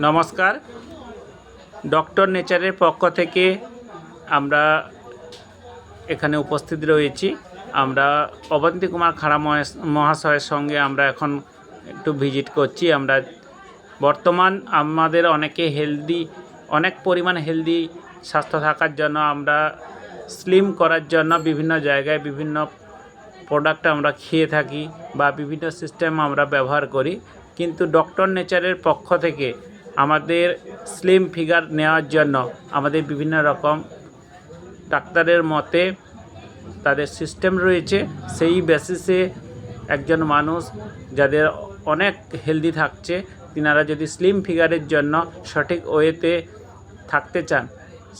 নমস্কার। ডক্টর নেচারের পক্ষ থেকে আমরা এখানে উপস্থিত রয়েছি। আমরা অবন্তী কুমার খাড়া মহাশয়ের সঙ্গে আমরা এখন একটু ভিজিট করছি। আমরা বর্তমান আমাদের অনেক পরিমাণ হেলদি স্বাস্থ্য থাকার জন্য আমরা স্লিম করার জন্য বিভিন্ন জায়গায় বিভিন্ন প্রোডাক্ট আমরা খেয়ে থাকি বা বিভিন্ন সিস্টেম আমরা ব্যবহার করি, কিন্তু ডক্টর নেচারের পক্ষ থেকে আমাদের স্লিম ফিগার নেওয়ার জন্য আমাদের বিভিন্ন রকম ডাক্তারের মতে তাদের সিস্টেম রয়েছে। সেই বেসিসে একজন মানুষ যাদের অনেক হেলদি থাকছে, তিনারা যদি স্লিম ফিগারের জন্য সঠিক ওয়েতে থাকতে চান,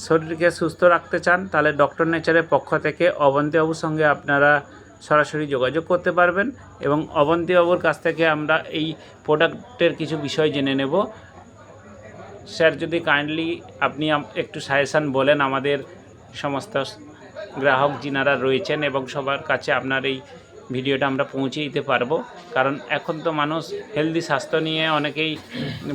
শরীরকে সুস্থ রাখতে চান, তাহলে ডক্টর নেচারের পক্ষ থেকে অবন্তী বাবুর সঙ্গে আপনারা সরাসরি যোগাযোগ করতে পারবেন এবং অবন্তী বাবুর কাছ থেকে আমরা এই প্রোডাক্টের কিছু বিষয় জেনে নেব। স্যার, যদি কাইন্ডলি আপনি একটু সাজেশান বলেন আমাদের সমস্ত গ্রাহক যিনারা রয়েছেন এবং সবার কাছে আপনার এই ভিডিওটা আমরা পৌঁছে দিতে পারবো, কারণ এখন তো মানুষ হেলদি স্বাস্থ্য নিয়ে অনেকেই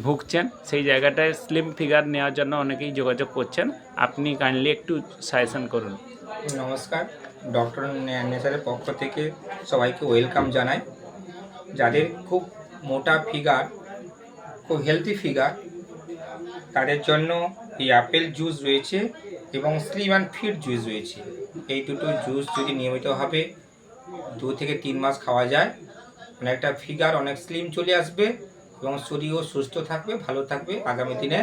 ভুগছেন, সেই জায়গাটায় স্লিম ফিগার নেওয়ার জন্য অনেকেই যোগাযোগ করছেন। আপনি কাইন্ডলি একটু সাজেশান করুন। নমস্কার, ডক্টর নেচারের পক্ষ থেকে সবাইকে ওয়েলকাম জানাই। যাদের খুব মোটা ফিগার, খুব হেলদি ফিগার, তাদের জন্য এই আপেল জুস রয়েছে এবং স্লিম অ্যান্ড ফিট জুস রয়েছে। এই দুটো জুস যদি নিয়মিতভাবে 2 থেকে 3 মাস খাওয়া যায়, অনেকটা ফিগার অনেক স্লিম চলে আসবে এবং শরীরও সুস্থ থাকবে, ভালো থাকবে। আগামী দিনে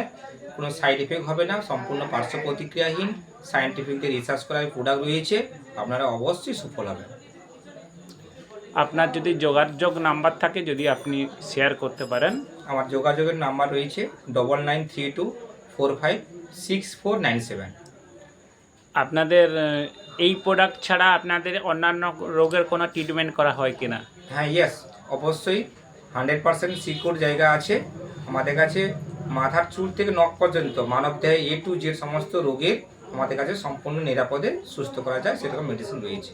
কোনো সাইড এফেক্ট হবে না, সম্পূর্ণ পার্শ্ব প্রতিক্রিয়াহীন সায়েন্টিফিকলি রিসার্চ করা প্রোডাক্ট রয়েছে। আপনারা অবশ্যই সফল হবেন। আপনার যদি যোগাযোগ নাম্বার থাকে যদি আপনি শেয়ার করতে পারেন। আমার যোগাযোগের নাম্বার রয়েছে 9932456497। আপনাদের এই প্রোডাক্ট ছাড়া আপনাদের অন্যান্য রোগের কোনো ট্রিটমেন্ট করা হয় কি না? হ্যাঁ, ইয়েস, অবশ্যই 100% সিকিউর জায়গা আছে আমাদের কাছে। মাথার চুল থেকে নখ পর্যন্ত মানবদেহে A to Z সমস্ত রোগের আমাদের কাছে সম্পূর্ণ নিরাপদে সুস্থ করা যায়, সেরকম মেডিসিন রয়েছে।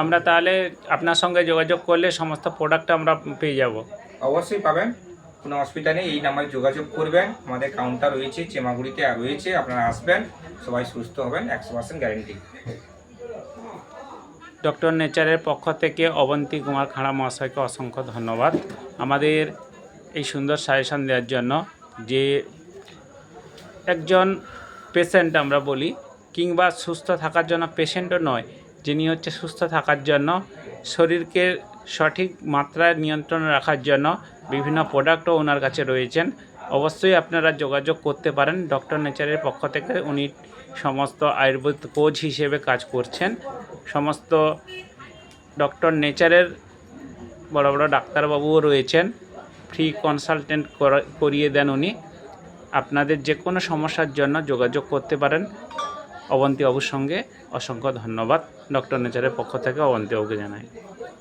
আমরা তাহলে আপনার সঙ্গে যোগাযোগ করলে সমস্ত প্রোডাক্ট আমরা পেয়ে যাব? অবশ্যই পাবেন, কোনো অসুবিধা নেই। এই নাম্বারে যোগাযোগ করবেন। আমাদের কাউন্টার রয়েছে, চেমাগুড়িতে রয়েছে। আপনারা আসবেন, সবাই সুস্থ হবেন, 100% গ্যারেন্টি। ডক্টর নেচারের পক্ষ থেকে অবন্তী কুমার খাড়া মহাশয়কে অসংখ্য ধন্যবাদ আমাদের এই সুন্দর সাজেশন দেওয়ার জন্য। যে একজন পেশেন্ট আমরা বলি, কিংবা সুস্থ থাকার জন্য পেশেন্টও নয়, যিনি হচ্ছে সুস্থ থাকার জন্য শরীরকে সঠিক মাত্রায় নিয়ন্ত্রণে রাখার জন্য বিভিন্ন প্রোডাক্টও ওনার কাছে রয়েছেন। অবশ্যই আপনারা যোগাযোগ করতে পারেন। ডক্টর নেচারের পক্ষ থেকে উনি সমস্ত আয়ুর্বেদ কোচ হিসেবে কাজ করছেন। সমস্ত ডক্টর নেচারের বড় বড় ডাক্তারবাবুও রয়েছেন, ফ্রি কনসালটেন্ট করিয়ে দেন উনি। আপনাদের যে কোনো সমস্যার জন্য যোগাযোগ করতে পারেন অবন্তী বাবুর সঙ্গে। অসংখ্য ধন্যবাদ ডক্টর নেচারের পক্ষ থেকে অবন্তী বাবুকে জানাই।